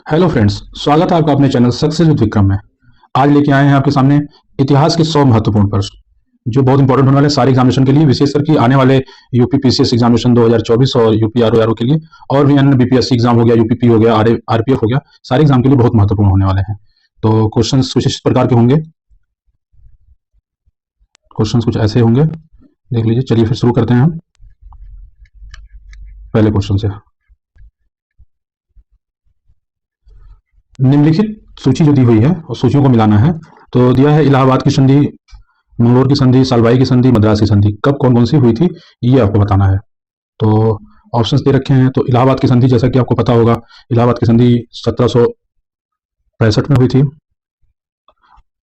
Hello friends, स्वागत है आपका अपने चैनल सक्सेस विद विक्रम में। आज लेके आए हैं आपके सामने इतिहास के 100 महत्वपूर्ण प्रश्न जो बहुत इंपॉर्टेंट होने वाले हैं सारे एग्जामिनेशन के लिए, विशेषकर कि आने वाले यूपी पीसीएस एग्जामिनेशन 2024 और यूपी आरओ के लिए, और भी अन्य बीपीएससी एग्जाम हो गया, यूपीपी हो गया, आरपीएफ हो गया, सारे एग्जाम के लिए बहुत महत्वपूर्ण होने वाले हैं। तो क्वेश्चंस कुछ इस प्रकार के होंगे। क्वेश्चंस कुछ ऐसे होंगे, देख लीजिए। चलिए फिर शुरू करते हैं हम पहले क्वेश्चन से। निम्नलिखित सूची जो दी हुई है और सूचियों को मिलाना है। तो दिया है इलाहाबाद की संधि, मंगलोर की संधि, सालबाई की संधि, मद्रास की संधि कब कौन कौन सी हुई थी, ये आपको बताना है। तो ऑप्शंस दे रखे हैं। तो इलाहाबाद की संधि, जैसा कि आपको पता होगा, इलाहाबाद की संधि 1765 में हुई थी।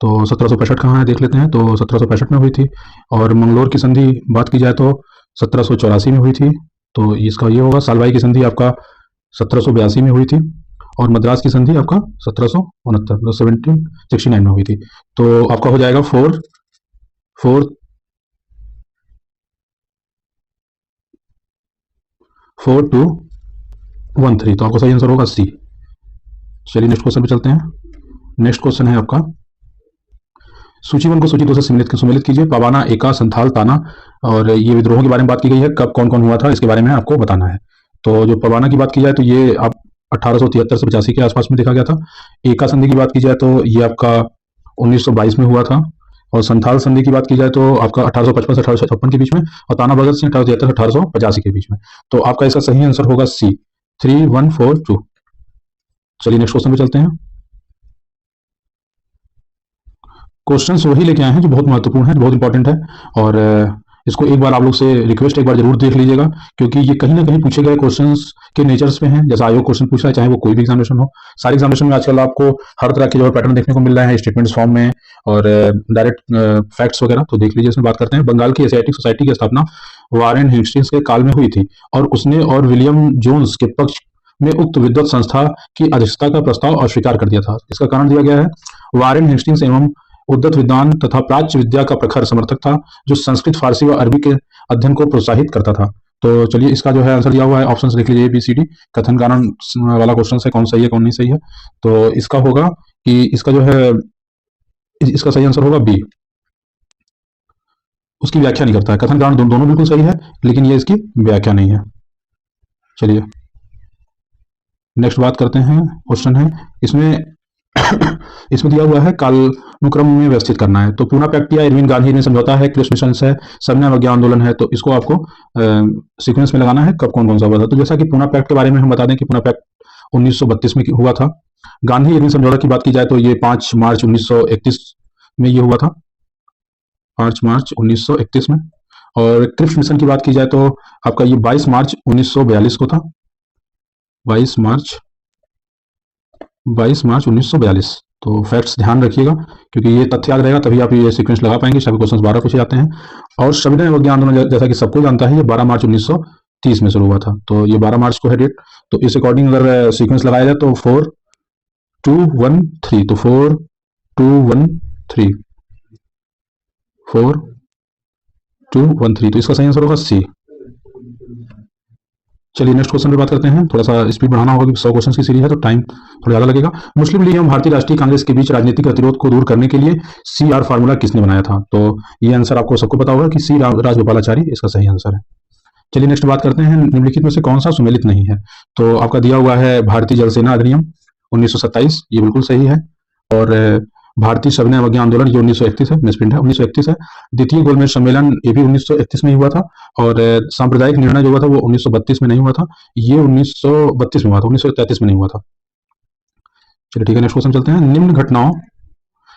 तो 1765 कहाँ है देख लेते हैं। तो 1765 में हुई थी। और मंगलोर की संधि बात की जाए तो 1784 में हुई थी। तो इसका ये होगा। सालबाई की संधि आपका 1782 में हुई थी। और मद्रास की संधि आपका 1769 1769 में हुई थी। तो आपका हो जाएगा 4213। तो आपका सही आंसर होगा सी। चलिए नेक्स्ट क्वेश्चन पे चलते हैं। नेक्स्ट क्वेश्चन है आपका, सूची वन को सूची दो से सुमेलित कीजिए। पवाना, एका, संथाल, ताना। और ये विद्रोहों के बारे में बात की गई है, कब कौन कौन हुआ था इसके बारे में आपको बताना है। तो जो पवाना की बात की जाए तो ये आप 1873 से 85 के आसपास में देखा गया था। एका संधि की बात की जाए तो ये आपका 1922 में हुआ था। और संथाल संधि की बात की जाए तो आपका 1855 से 1856 के बीच में। और ताना भगत सिंह 1873 1885 के बीच में। तो आपका इसका सही आंसर होगा सी, 3142। चलिए नेक्स्ट क्वेश्चन पे चलते हैं। क्वेश्चंस वही लेके आए हैं जो बहुत महत्वपूर्ण है, बहुत इंपॉर्टेंट है। और इसको एक बार आप लोग से रिक्वेस्ट, एक बार जरूर देख लीजिएगा, क्योंकि ये कहीं ना कहीं पूछे गए क्वेश्चंस के नेचर्स पे हैं। जैसा आयोग क्वेश्चन पूछ रहा है, चाहे वो कोई भी एग्जामिनेशन हो, सारे एग्जामिनेशन में आजकल आपको हर तरह के जो पैटर्न देखने को मिल रहे हैं, स्टेटमेंट्स फॉर्म में और डायरेक्ट फैक्ट्स वगैरह। तो देख लीजिए, इसमें बात करते हैं। बंगाल की एशियाटिक सोसाइटी की स्थापना वारेन हेस्टिंग्स के काल में हुई थी, और उसने और विलियम जोन्स के पक्ष में उक्त विद्वत संस्था की अध्यक्षता का प्रस्ताव अस्वीकार कर दिया था। इसका कारण दिया गया है, वारेन हेस्टिंग्स एवं उद्धत विद्वान तथा प्राच्य विद्या का प्रखर समर्थक था, जो संस्कृत, फारसी व अरबी के अध्ययन को प्रोत्साहित करता था। तो चलिए, इसका जो है आंसर दिया हुआ है, ऑप्शन देख लीजिए, ABCD कथन कारण वाला क्वेश्चन है, कौन सही है कौन नहीं सही है। तो इसका होगा कि इसका जो है, इसका सही आंसर होगा बी। उसकी व्याख्या नहीं करता है। कथन कारण दोनों बिल्कुल सही है, लेकिन ये इसकी व्याख्या नहीं है। चलिए नेक्स्ट बात करते हैं। क्वेश्चन है इसमें इसमें दिया हुआ है कालानुक्रम में व्यवस्थित करना है। तो पूना पैक्ट या इरविन गांधी ने समझौता है, क्रिस मिशंस है, सबने अवज्ञा आंदोलन है। तो इसको आपको सीक्वेंस में लगाना है, कब कौन कौन सा हुआ था। तो जैसा कि पूना पैक्ट के बारे में हम बता दें कि पूना पैक्ट 1932 में हुआ था। गांधी इरविन समझौता की बात की जाए तो ये 5 मार्च 1931 में ये हुआ था, 5 मार्च 1931 में। और क्रिप्स मिशन की बात की जाए तो आपका ये 22 मार्च 1942 को था। 22 मार्च 1942। तो फैक्ट्स ध्यान रखिएगा, क्योंकि ये तथ्य याद रहेगा तभी आप ये सीक्वेंस लगा पाएंगे। सभी क्वेश्चन 12 पूछे जाते हैं। और सविनय अवज्ञा आंदोलन, जैसा कि सबको जानता है, ये 12 मार्च 1930 में शुरू हुआ था। तो ये 12 मार्च को है डेट। तो इस अकॉर्डिंग अगर सीक्वेंस लगाया जाए तो 4213। तो 4213 4213। तो इसका सही आंसर होगा सी। चलिए नेक्स्ट क्वेश्चन पे बात करते हैं। थोड़ा सा स्पीड बढ़ाना होगा, क्योंकि 100 क्वेश्चन की सीरीज है तो टाइम थोड़ा ज्यादा लगेगा। मुस्लिम लीग एवं भारतीय राष्ट्रीय कांग्रेस के बीच राजनीतिक गतिरोध को दूर करने के लिए CR फार्मूला किसने बनाया था। तो ये आंसर आपको सबको पता होगा कि सी राजगोपालाचारी इसका सही आंसर है। चलिए नेक्स्ट बात करते हैं, निम्नलिखित में से कौन सा सुमेलित नहीं है। तो आपका दिया हुआ है भारतीय जल सेना अधिनियम 1927, ये बिल्कुल सही है। और भारतीय सविनय अवज्ञा आंदोलन, ये 1931 है, मिसप्रिंट है, 1931 है। द्वितीय गोलमेज सम्मेलन, ये भी 1931 में हुआ था। और सांप्रदायिक निर्णय जो हुआ था वो 1932 में नहीं हुआ था, ये 1932 में हुआ था, 1933 में नहीं हुआ था। चलिए ठीक है, नेक्स्ट क्वेश्चन चलते हैं।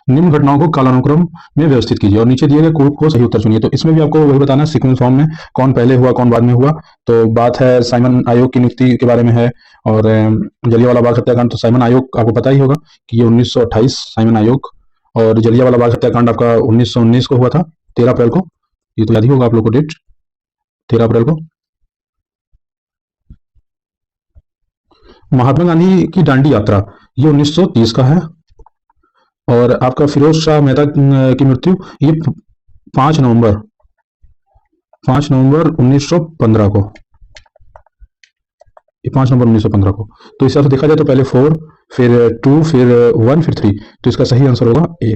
निम्न घटनाओं को कालानुक्रम में व्यवस्थित कीजिए और नीचे दिए गए को सही उत्तर चुनिए। तो इसमें भी आपको वही बताना है, सीक्वेंस फॉर्म में कौन पहले हुआ कौन बाद में हुआ। तो बात है साइमन आयोग की नियुक्ति के बारे में है। और जलियांवाला बाग हत्याकांड, तो साइमन आयोग आपको पता ही होगा कि ये 1928 साइमन आयोग। और जलियांवाला बाग हत्याकांड आपका 1919 को हुआ था, 13 अप्रैल को। ये तो याद ही होगा आप लोग को डेट, 13 अप्रैल को। महात्मा गांधी की दांडी यात्रा, ये 1930 का है। और आपका फिरोज शाह मेहता की मृत्यु, ये 5 नवंबर 1915 को, ये 5 नवंबर 1915 को। तो इस हिसाब से देखा जाए तो पहले 4 फिर 2, फिर 1, फिर 3। तो इसका सही आंसर होगा ए।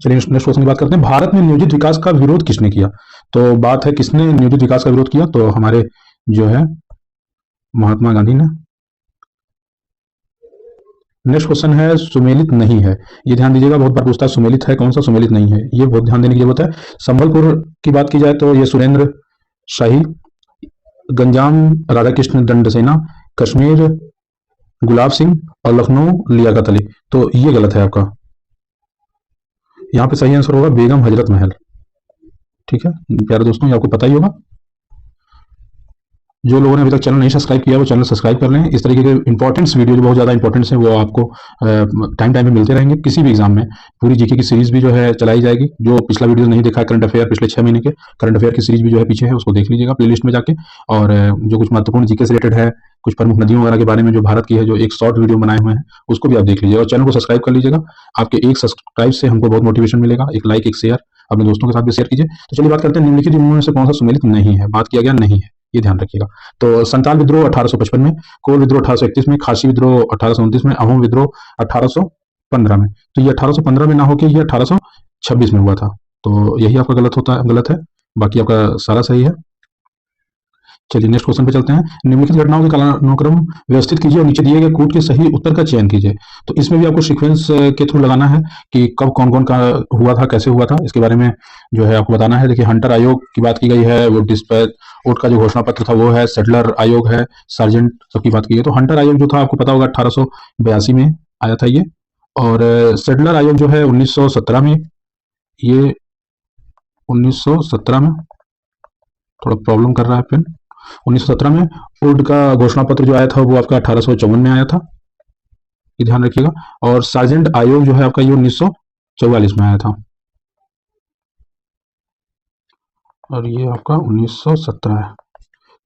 चलिए नेक्स्ट क्वेश्चन की बात करते हैं। भारत में नियोजित विकास का विरोध किसने किया? तो बात है किसने नियोजित विकास का विरोध किया, तो हमारे जो है महात्मा गांधी ने। नेक्स्ट क्वेश्चन है सुमेलित नहीं है, ये ध्यान दीजिएगा, बहुत बार पूछता है सुमेलित है कौन सा, सुमेलित नहीं है, ये बहुत ध्यान देने की जरूरत है। संबलपुर की बात की जाए तो ये सुरेंद्र शाही, गंजाम राधाकृष्ण दंडसेना, कश्मीर गुलाब सिंह और लखनऊ लियाकत अली। तो ये गलत है आपका, यहाँ पे सही आंसर होगा बेगम हजरत महल। ठीक है प्यारे दोस्तों, ये आपको पता ही होगा। जो लोगों ने अभी तक चैनल नहीं सब्सक्राइब किया वो चैनल सब्सक्राइब कर लें। इस तरीके के इंपॉर्टेंट्स वीडियो जो बहुत ज़्यादा इंपॉर्टेंट्स हैं वो आपको टाइम टाइम पे मिलते रहेंगे किसी भी एग्जाम में। पूरी जीके की सीरीज भी जो है चलाई जाएगी। जो पिछला वीडियो नहीं देखा है करंट अफेयर पिछले 6 महीने के करंट अफेयर की सीरीज भी जो है पीछे है, उसको देख लीजिएगा प्लेलिस्ट में जाके। और जो कुछ महत्वपूर्ण जीके से रिलेटेड है, कुछ प्रमुख नदियों वगैरह के बारे में जो भारत की है, जो एक शॉर्ट वीडियो बनाए हुए हैं, उसको भी आप देख लीजिएगा और चैनल को सब्सक्राइब कर लीजिएगा। आपके एक सब्सक्राइब से हमको बहुत मोटिवेशन मिलेगा। एक लाइक, एक शेयर अपने दोस्तों के साथ भी शेयर कीजिए। तो चलिए बात करते हैं निम्नलिखित में से कौन सा सुमेलित नहीं है। बात किया गया नहीं है, ये ध्यान रखिएगा। तो संताल विद्रोह 1855 में, कोल विद्रोह 1831 में, खासी विद्रोह 1829 में, अहोम विद्रोह 1815 में। तो ये 1815 में ना होकर ये 1826 में हुआ था। तो यही आपका गलत है, बाकी आपका सारा सही है। चलिए नेक्स्ट क्वेश्चन पे चलते हैं। निम्नलिखित घटनाओं के कालानुक्रम व्यवस्थित कीजिए और नीचे दिए गए कूट के सही उत्तर का चयन कीजिए। तो इसमें भी आपको सीक्वेंस के थ्रू लगाना है कि कब कौन कौन का हुआ था, कैसे हुआ था, इसके बारे में जो है आपको बताना है। देखिए हंटर आयोग की बात की गई है, वो डिस्पैच वोट का जो घोषणा पत्र था वो है, सेटलर आयोग है, सार्जेंट सबकी बात की है। तो हंटर आयोग जो था आपको पता होगा 1882 में आया था ये, और सेटलर आयोग जो है 1917 में, ये 1917 में थोड़ा प्रॉब्लम कर रहा है पेन। 1917 में वुड का घोषणा पत्र जो आया था वो आपका 1854 में आया था, ये ध्यान रखिएगा। और सार्जेंट आयोग जो है आपका ये 1944 में आया था, और ये आपका 1917 है।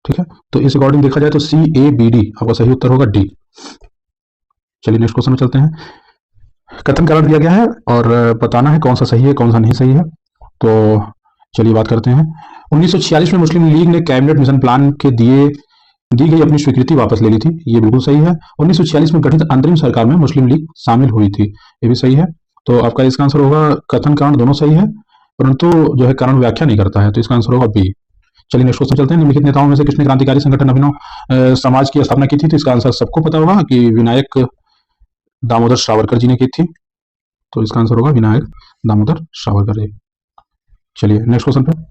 ठीक है, तो इस अकॉर्डिंग देखा जाए तो CABD आपका सही उत्तर होगा डी। चलिए नेक्स्ट क्वेश्चन में चलते हैं। कथन कारण दिया गया है और बताना है कौन सा सही है कौन सा नहीं सही है। तो चलिए बात करते हैं। 1946 में मुस्लिम लीग ने कैबिनेट मिशन प्लान के दी गई अपनी स्वीकृति वापस ले ली थी, ये बिल्कुल सही है। 1946 में गठित अंतरिम सरकार में मुस्लिम लीग शामिल हुई थी, ये भी सही है। तो आपका इसका आंसर होगा कथन कारण दोनों सही है, परंतु जो है कारण व्याख्या नहीं करता है, तो इसका आंसर होगा बी। चलिए नेक्स्ट क्वेश्चन चलते हैं। निम्नलिखित नेताओं में से किसने क्रांतिकारी संगठन अभिनव समाज की स्थापना की थी? तो इसका आंसर सबको पता होगा कि विनायक दामोदर सावरकर जी ने की थी, तो इसका आंसर होगा विनायक दामोदर सावरकर जी। चलिए नेक्स्ट क्वेश्चन पे।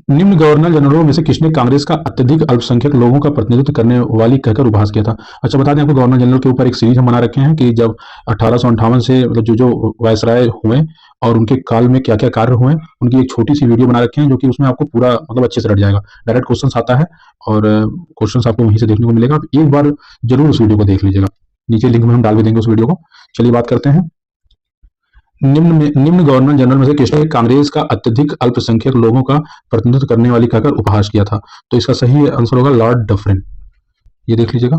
निम्न गवर्नर जनरलों में से किसने कांग्रेस का अत्यधिक अल्पसंख्यक लोगों का प्रतिनिधित्व करने वाली कहकर उपहास किया था? अच्छा बता दें आपको, गवर्नर जनरल के ऊपर एक सीरीज हम बना रखे हैं कि जब 1858 से मतलब जो वायसराय हुए और उनके काल में क्या क्या कार्य हुए, उनकी एक छोटी सी वीडियो बना रखे हैं जो कि उसमें आपको पूरा मतलब अच्छे से रट जाएगा। डायरेक्ट क्वेश्चन आता है और क्वेश्चन आपको वहीं से देखने को मिलेगा। आप एक बार जरूर उस वीडियो को देख लीजिएगा, नीचे लिंक में हम डाल भी देंगे उस वीडियो को। चलिए बात करते हैं। निम्न गवर्नर जनरल में से किसने कांग्रेस का अत्यधिक अल्पसंख्यक लोगों का प्रतिनिधित्व करने वाली कहकर उपहास किया था? तो इसका सही आंसर होगा लॉर्ड डफरिन, ये देख लीजिएगा।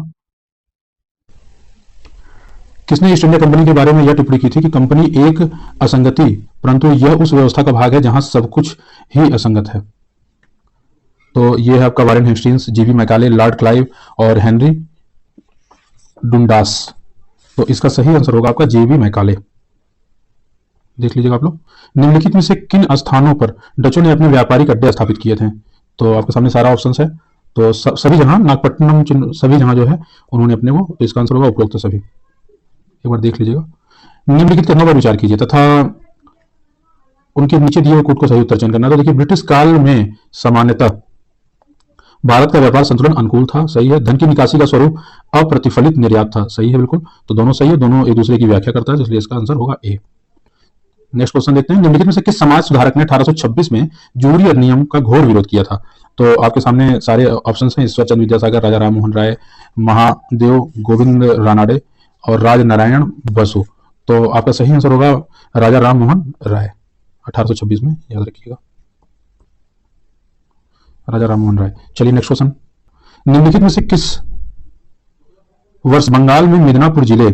किसने ईस्ट इंडिया कंपनी के बारे में यह टिप्पणी की थी कि कंपनी एक असंगति, परंतु यह उस व्यवस्था का भाग है जहां सब कुछ ही असंगत है? तो यह है आपका वारेन हेस्टिंग्स, जीवी मैकाले, लॉर्ड क्लाइव और हेनरी डुंडास। तो इसका सही आंसर होगा आपका जेवी मैकाले, देख लीजिएगा आप लोग। निम्नलिखित में से किन स्थानों पर डचों ने अपने व्यापारिक अड्डे स्थापित किए थे? तो आपके सामने सारा ऑप्शन है, तो सभी जहां नागपट्टनम सभी जहां जो है उन्होंने अपने वो, तो इसका आंसर होगा उपरोक्त सभी, एक बार देख लीजिएगा। निम्नलिखित कथनों पर विचार कीजिए तथा उनके नीचे दिए हुए कूट को सही उत्तर चयन करना। तो देखिए ब्रिटिश काल में सामान्यतः भारत का व्यापार संतुलन अनुकूल था, सही है। धन की निकासी का स्वरूप अप्रतिफलित निर्यात था, सही है बिल्कुल। तो दोनों सही है, दोनों एक दूसरे की व्याख्या करता है, इसलिए इसका आंसर होगा ए। नेक्स्ट क्वेश्चन देखते हैं। निम्नलिखित में से किस समाज सुधारक ने 1826 में जूरी अधिनियम का घोर विरोध किया था? तो आपके सामने सारे ऑप्शन हैं, ईश्वरचंद्र विद्यासागर, राजा राम मोहन राय, महादेव गोविंद रानाडे और राज नारायण बसु। तो आपका सही आंसर होगा राजा राम मोहन राय, 1826 में, याद रखिएगा, राजा राम मोहन राय। चलिए नेक्स्ट क्वेश्चन। निम्नलिखित में से किस वर्ष बंगाल में मिदनापुर जिले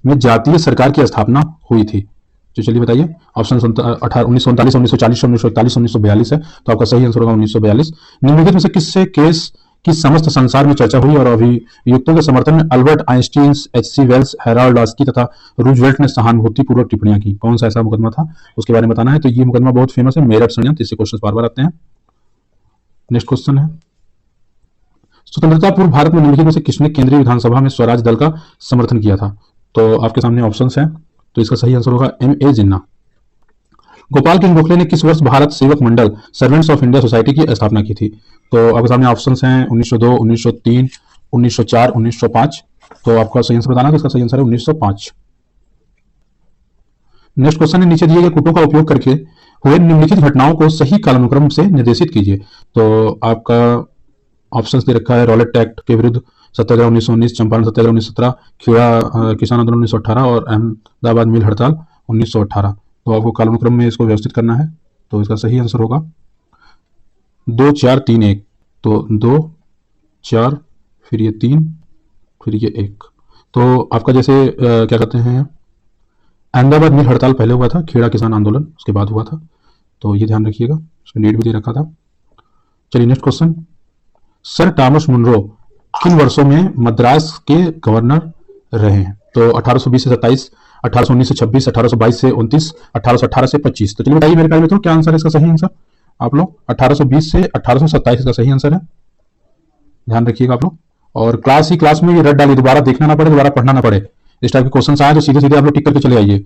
में जातीय सरकार की स्थापना हुई थी? तो चलिए बताइए। ऑप्शन 1939, 1940, 1941, 1942 है, तो आपका सही आंसर होगा 1942। निम्नलिखित में से किससे केस कि समस्त संसार में चर्चा हुई और अभियुक्तों के समर्थन में Albert Einstein, H C. Wells, Harold Laski तथा रूजवेल्ट ने सहानुभूतिपूर्वक टिप्पणियां की। कौन सा ऐसा मुकदमा था, उसके बारे में बताना है। तो ये मुकदमा बहुत फेमस है, मेरठ षड्यंत्र। इससे क्वेश्चन बार बार आते हैं। नेक्स्ट क्वेश्चन है, स्वतंत्रता पूर्व भारत में निम्नलिखित में से किसने केंद्रीय विधानसभा में स्वराज दल का समर्थन किया था। तो आपके सामने ऑप्शंस हैं, तो इसका सही आंसर होगा M.A. जिन्ना। गोपाल कृष्ण गोखले ने किस वर्ष भारत सेवक मंडल सर्वेंट्स ऑफ इंडिया सोसाइटी की स्थापना की थी। तो आपके सामने ऑप्शंस हैं 1902, 1903, 1904, 1905। तो आपका सही आंसर बताना है, तो इसका सही आंसर है 1905। नेक्स्ट क्वेश्चन है, नीचे दिए गए कूटों का उपयोग करके हुए निम्नलिखित घटनाओं को सही कालानुक्रम से निर्देशित कीजिए। तो आपका ऑप्शंस दे रखा है, रॉलेट एक्ट के विरुद्ध सत्याग्रह 1919, चंपारण सत्याग्रह 1917, खेड़ा किसान आंदोलन 1918 और अहमदाबाद मिल हड़ताल 1918। तो आपको कालानुक्रम में इसको व्यवस्थित करना है। तो इसका सही आंसर होगा 2 4 3 1। तो 2 4 फिर ये 3 फिर ये 1। तो आपका जैसे क्या कहते हैं, अहमदाबाद मिल हड़ताल पहले हुआ था, खेड़ा किसान आंदोलन उसके बाद हुआ था। तो ये ध्यान रखिएगा, उसमें डेट भी दे रखा था। चलिए next question, sir Thomas Munro किन वर्षों में मद्रास के गवर्नर रहे हैं। तो 1820 से 27, 1819 से 26, 1822 से 29, 1818 से 25। तो चलिए बताइए मेरे प्यारे मित्रों, क्या आंसर है इसका सही आंसर। आप लोग 1820 से 1827 इसका सही आंसर है, ध्यान रखिएगा आप लोग। और क्लास में ये रट डालिए, दोबारा देखना ना पड़े, दोबारा पढ़ना ना पड़े। इस टाइप के क्वेश्चन आए तो सीधे सीधे आप लोग टिक करके चले आइए,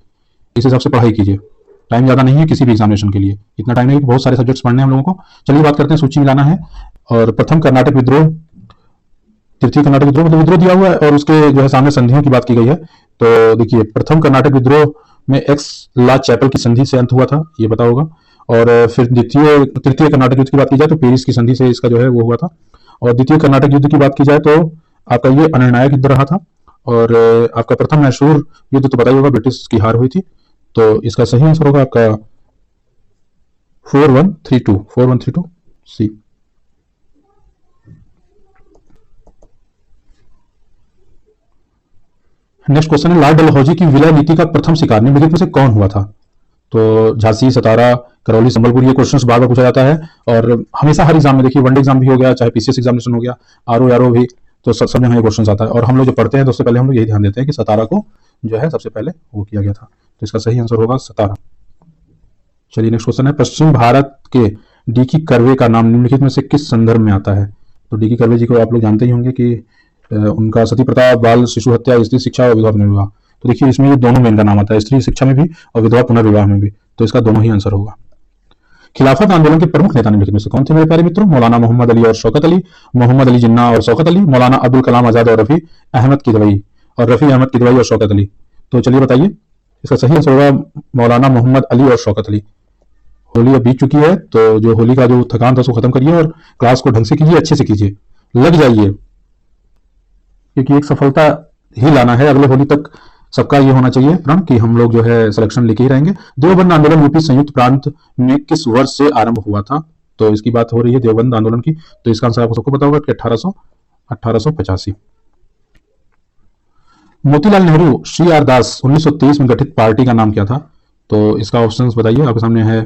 इस हिसाब से पढ़ाई कीजिए। टाइम ज्यादा नहीं है किसी भी एग्जामिनेशन के लिए, इतना टाइम नहीं है, बहुत सारे सब्जेक्ट्स पढ़ने हैं हम लोगों को। चलिए बात करते हैं, सूची मिलाना है। और प्रथम कर्नाटक विद्रोह, तृतीय कर्नाटक विद्रोह, मतलब विद्रोह दिया हुआ है और उसके जो है सामने संधियों की बात की गई है। तो देखिए, प्रथम कर्नाटक विद्रोह में एक्स ला चैपल की संधि से अंत हुआ था, ये पता होगा। और फिर तृतीय कर्नाटक युद्ध की बात की जाए तो पेरिस की संधि से इसका जो है वो हुआ था। और द्वितीय कर्नाटक युद्ध की बात की जाए तो आपका ये अनिर्णायक युद्ध रहा था। और आपका प्रथम मैसूर युद्ध तो पता ही होगा, ब्रिटिश की हार हुई थी। तो इसका सही आंसर होगा आपका 4132 सी। नेक्स्ट क्वेश्चन है, लॉर्ड डलहौजी की विलय नीति का प्रथम शिकार निम्नलिखित में से कौन हुआ था। तो झांसी, सतारा, करौली, संबलपुर, ये क्वेश्चंस बार बार पूछा जाता है और हमेशा हर एग्जाम में, देखिए वनडे एग्जाम भी हो गया, चाहे पीसीएस एग्जामिनेशन हो गया, आरओ भी, तो सब में ये क्वेश्चन आता है। और हम लोग जो पढ़ते हैं तो उससे पहले हम लोग यही ध्यान देते हैं कि सतारा को जो है सबसे पहले वो किया गया था। तो इसका सही आंसर होगा सतारा। चलिए नेक्स्ट क्वेश्चन है, पश्चिम भारत के डी.की. कर्वे का नाम निम्नलिखित में से किस संदर्भ में आता है। तो डी.की. कर्वे जी को आप लोग जानते ही होंगे कि उनका सती प्रथा, बाल शिशु हत्या, स्त्री शिक्षा और विधवा पुनर्विवाह। तो देखिए इसमें ये दोनों में इनका नाम आता है, स्त्री शिक्षा में भी और विधवा पुनर्विवाह में भी। तो इसका दोनों ही आंसर होगा। खिलाफत आंदोलन के प्रमुख नेता निम्नलिखित में से कौन थे मेरे प्यारे मित्रों। मौलाना मोहम्मद अली और शौकत अली, मोहम्मद अली जिन्ना और शौकत अली, मौलाना अब्दुल कलाम आजाद और रफी अहमद किदवई, और रफी अहमद किदवई और शौकत अली। तो चलिए बताइए, इसका सही आंसर होगा मौलाना मोहम्मद अली और शौकत अली। होली अब बीत चुकी है, तो जो होली का जो थकान था उसको खत्म करिए और क्लास को ढंग से कीजिए, अच्छे से कीजिए, लग जाइए, क्योंकि एक सफलता ही लाना है। अगले होली तक सबका ये होना चाहिए प्रण कि हम लोग जो है सिलेक्शन लेके ही रहेंगे। देवबंद आंदोलन यूपी संयुक्त प्रांत में किस वर्ष से आरंभ हुआ था। तो इसकी बात हो रही है देवबंद आंदोलन की। तो इसका आंसर आपको सबको पता होगा कि 1885। मोतीलाल नेहरू श्री आर दास 1923 में गठित पार्टी का नाम क्या था। तो इसका ऑप्शंस बताइए, आपके सामने है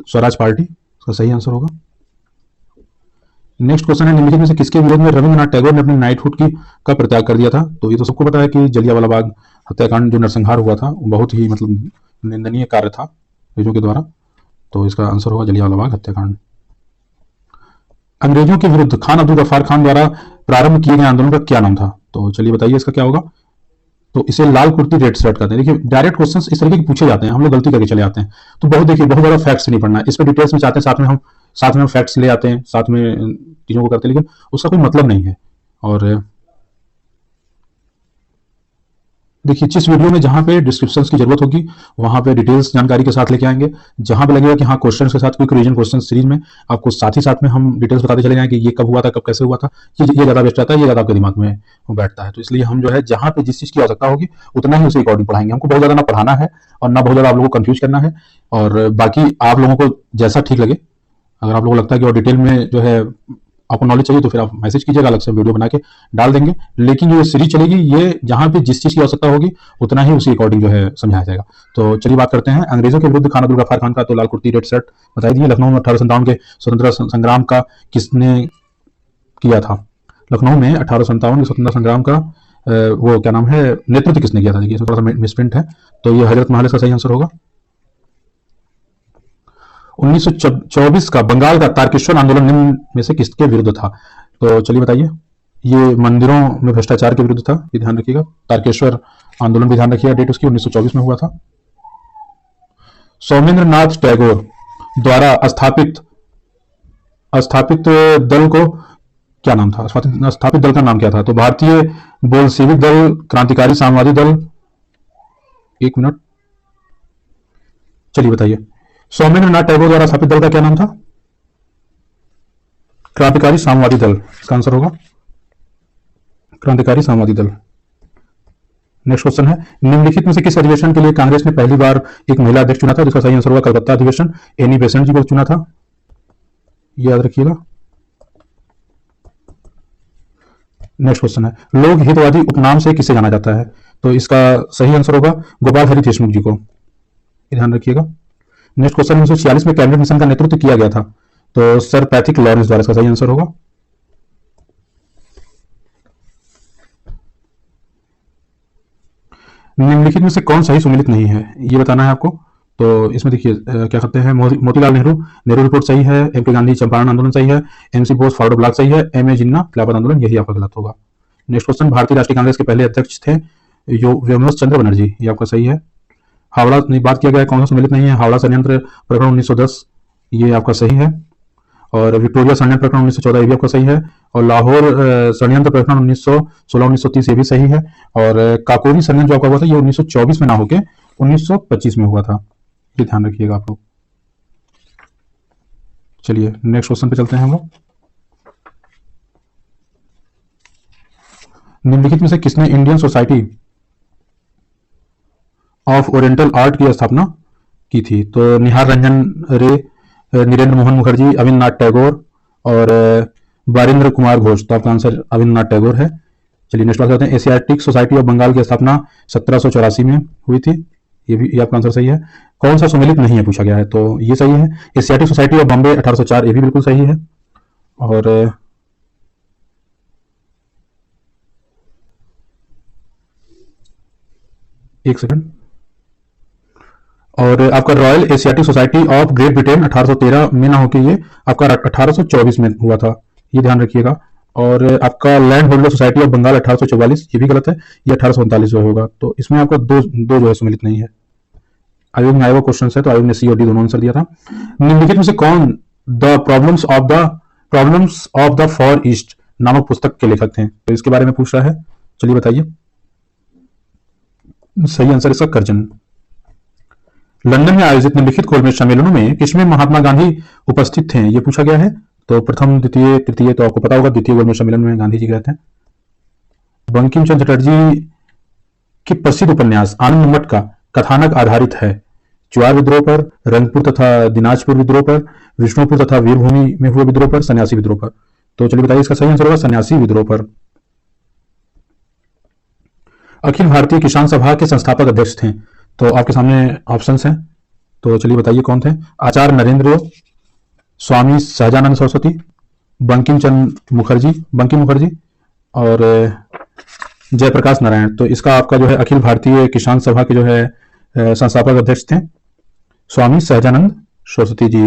स्वराज पार्टी, इसका सही आंसर होगा। नेक्स्ट क्वेश्चन है, निम्नलिखित में से किसके विरोध में रविंद्रनाथ टैगोर ने अपनी नाइटहुड का परित्याग कर दिया था। तो ये तो सबको पता है कि जलियांवाला बाग हत्याकांड जो नरसंहार हुआ था वो बहुत ही मतलब निंदनीय कार्य था अंग्रेजों के द्वारा। तो इसका आंसर होगा जलियांवाला बाग हत्याकांड। अंग्रेजों के विरुद्ध खान अब्दुल गफ्फार खान द्वारा प्रारंभ किए गए आंदोलन का क्या नाम था। तो चलिए बताइए इसका क्या होगा। तो इसे लाल कुर्ती रेड शर्ट कहते हैं। देखिए डायरेक्ट क्वेश्चंस इस तरीके के पूछे जाते हैं, हम लोग गलती करके चले आते हैं। तो बहुत ज्यादा फैक्ट्स नहीं पढ़ना है, इस पर डिटेल्स में चाहते हैं, साथ में हम फैक्ट्स ले आते हैं, साथ में चीजों को करते हैं, लेकिन उसका कोई मतलब नहीं है। और देखिए जिस वीडियो में जहां पे डिस्क्रिप्शंस की जरूरत होगी वहां पे डिटेल्स जानकारी के साथ लेके आएंगे। जहां पे लगेगा कि हाँ क्वेश्चन के साथ क्विक रिवीजन क्वेश्चन सीरीज में आपको साथ ही साथ में हम डिटेल्स बताते चले जाएंगे कि ये कब हुआ था, कब कैसे हुआ था, ये ज्यादा बेस्ट रहता है, ये ज्यादा आपके दिमाग में बैठता है। तो इसलिए हम जो है जहां पे जिस चीज की आवश्यकता होगी उतना ही उसी अकॉर्डिंग पढ़ाएंगे। हमको बहुत ज्यादा ना पढ़ाना है और ना बहुत ज्यादा आप लोगों को कंफ्यूज करना है। और बाकी आप लोगों को जैसा ठीक लगे, अगर आप लोगों को लगता है कि और डिटेल में जो है आपको नॉलेज चाहिए तो फिर आप मैसेज कीजिएगा, अलग से वीडियो बना के डाल देंगे। लेकिन जो सीरीज चलेगी ये जहां पे जिस चीज की आवश्यकता होगी उतना ही उसी अकॉर्डिंग जो है समझाया जाएगा। तो चलिए बात करते हैं अंग्रेजों के विरुद्ध खान अब्दुल गफ्फार खान का। तो लाल कुर्ती रेड शर्ट बताई दी। लखनऊ में 1857 के स्वतंत्रता संग्राम का किया था? लखनऊ में 1857 के स्वतंत्रता संग्राम का वो क्या नाम है, नेतृत्व किसने किया था? देखिए इसमें थोड़ा सा मिसप्रिंट है, तो ये हजरत महल का सही आंसर होगा। 1924 का बंगाल का तारकेश्वर आंदोलन निम्न में से किसके विरुद्ध था? तो चलिए बताइए। ये मंदिरों में भ्रष्टाचार के विरुद्ध था, ये ध्यान रखिएगा। तारकेश्वर आंदोलन भी ध्यान रखिएगा, डेट उसकी 1924 में हुआ था। सौमेंद्र नाथ टैगोर द्वारा स्थापित दल को क्या नाम था? स्थापित दल का नाम क्या था? तो भारतीय बोल्शेविक दल, क्रांतिकारी साम्यवादी दल, एक मिनट, चलिए बताइए। सौमेंद्र नाथ टैगोर द्वारा स्थापित दल का क्या नाम था? क्रांतिकारी साम्यवादी दल, इसका आंसर होगा क्रांतिकारी साम्यवादी दल। नेक्स्ट क्वेश्चन है, निम्नलिखित में से किस अधिवेशन के लिए कांग्रेस ने पहली बार एक महिला अध्यक्ष चुना था? जिसका सही आंसर होगा कलकत्ता अधिवेशन। एनी बेसेंट जी को चुना था, ये याद रखिएगा। नेक्स्ट क्वेश्चन है, लोक हितवादी उपनाम से किसे जाना जाता है? तो इसका सही आंसर होगा गोपाल हरि देशमुख जी को, ये ध्यान रखिएगा। नेक्स्ट क्वेश्चन, 1946 में कैबिनेट मिशन का नेतृत्व किया गया था, तो सर पैट्रिक लॉरेंस द्वारा, इसका सही आंसर होगा। निम्नलिखित में से कौन सही सुमेलित नहीं है, ये बताना है आपको। तो इसमें देखिए क्या कहते हैं, मोतीलाल नेहरू रिपोर्ट सही है, एम के गांधी चंपारण आंदोलन सही है, एमसी बोस फॉरवर्ड ब्लॉक सही है, एम ए जिन्ना खिलाफत आंदोलन, यही आपका गलत होगा। नेक्स्ट क्वेश्चन, भारतीय राष्ट्रीय कांग्रेस के पहले अध्यक्ष थे व्योमवंश चंद्र बनर्जी, ये आपका सही है। हावड़ा बात किया गया, कौन सा सम्मिलित नहीं है? हावड़ा षड्यंत्र प्रकरण 1910, ये आपका सही है। और विक्टोरिया षड्यंत्र प्रकरण 1914, ये भी आपका सही है। और लाहौर षड्यंत्र प्रकरण 1916-1930, ये भी सही है। और काकोरी षड्यंत्र जो आपका हुआ था, ये 1924 में ना होके 1925 में हुआ था, ये ध्यान रखिएगा आप लोग। चलिए नेक्स्ट क्वेश्चन पे चलते हैं हम लोग। निम्नलिखित में से किसने Indian society of oriental art की स्थापना की थी? तो निहार रंजन रे, नीरेंद्र मोहन मुखर्जी, अविनाश टैगोर और बारिंद्र कुमार घोष, तो आपका आंसर अविनाश टैगोर है। चलिए नेक्स्ट बात करते हैं, एशियाटिक सोसाइटी ऑफ बंगाल की स्थापना 1784 में हुई थी, ये आपका आंसर सही है। कौन सा सम्मिलित नहीं है पूछा गया है, तो ये सही है। एशियाटिक सोसाइटी ऑफ बॉम्बे 1804, ये भी बिल्कुल सही है। और एक सेकंड, और आपका royal Asiatic society of great Britain 1813 में ना होकर ये आपका 1824 में हुआ था, ये ध्यान रखिएगा। और आपका land holder society of Bengal 1844, ये भी गलत है, ये 1839 में होगा। तो इसमें आपका दो जो है सम्मिलित नहीं है। आयोग में आया हुआ क्वेश्चन है, तो आयोग ने सी और डी दोनों आंसर दिया था। निम्नलिखित में से कौन the problems of the for east नामक पुस्तक के लेखक थे? तो इसके बारे में पूछ रहा है, चलिए बताइए। सही आंसर इसका कर्जन। लंदन में आयोजित निम्नलिखित गोलमेज सम्मेलनों में किसमें महात्मा गांधी उपस्थित थे, ये पूछा गया है। तो प्रथम, द्वितीय, तृतीय, तो आपको पता होगा द्वितीय गोलमेज सम्मेलन में गांधी जी गए थे। बंकिम चंद्र चटर्जी की प्रसिद्ध उपन्यास आनंद मठ का कथानक आधारित है ज्वार विद्रोह पर, रंगपुर तथा दिनाजपुर विद्रोह पर, विष्णुपुर तथा वीरभूमि में हुए विद्रोह पर, सन्यासी विद्रोह पर। तो चलिए बताइए इसका सही आंसर होगा सन्यासी विद्रोह पर। अखिल भारतीय किसान सभा के संस्थापक अध्यक्ष थे, तो आपके सामने ऑप्शंस हैं, तो चलिए बताइए कौन थे। आचार्य नरेंद्र, स्वामी सहजानंद सरस्वती, बंकिम मुखर्जी और जयप्रकाश नारायण। तो इसका आपका जो है अखिल भारतीय किसान सभा के जो है संस्थापक अध्यक्ष थे स्वामी सहजानंद सरस्वती जी।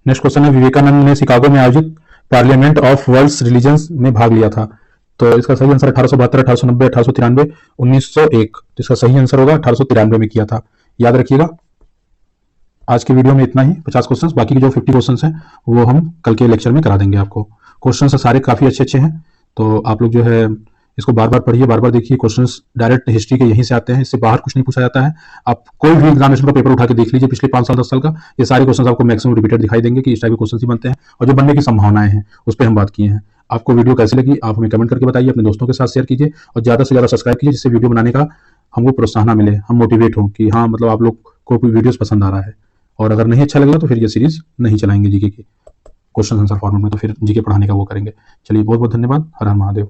नेक्स्ट क्वेश्चन है, विवेकानंद ने शिकागो में आयोजित पार्लियामेंट ऑफ वर्ल्ड्स रिलीजन्स में भाग लिया था, तो इसका सही आंसर 1872, 1890, 1893, 1901। तो इसका सही आंसर होगा 1893 में किया था, याद रखिएगा। आज के वीडियो में इतना ही, 50 क्वेश्चंस, बाकी के जो 50 क्वेश्चंस हैं वो हम कल के लेक्चर में करा देंगे आपको। क्वेश्चंस सारे काफी अच्छे हैं, तो आप लोग जो है इसको बार बार पढ़िए, बार बार देखिए। क्वेश्चंस डायरेक्ट हिस्ट्री के यहीं से आते हैं, इससे बाहर कुछ नहीं पूछा जाता है। आप कोई भी एग्जामिनेशन का पेपर उठा के देख लीजिए पिछले 5 साल 10 साल का, ये सारे क्वेश्चंस आपको मैक्सिमम रिपीटेड दिखाई देंगे कि इस टाइप के क्वेश्चंस ही बनते हैं, और जो बनने की संभावनाएं हैं उस पर हम बात किए हैं। आपको वीडियो कैसी लगी आप हमें कमेंट करके बताइए, अपने दोस्तों के साथ शेयर कीजिए और ज्यादा से ज्यादा सब्सक्राइब कीजिए, जिससे वीडियो बनाने का हमको प्रोत्साहन मिले, हम मोटिवेट हो कि हाँ मतलब आप लोग को कोई वीडियोस पसंद आ रहा है। और अगर नहीं अच्छा लगेगा तो फिर ये सीरीज नहीं चलाएंगे जीके की क्वेश्चन आंसर फॉर्मेट में, तो फिर जीके पढ़ाने का वो करेंगे। चलिए बहुत बहुत धन्यवाद। हर हर महादेव।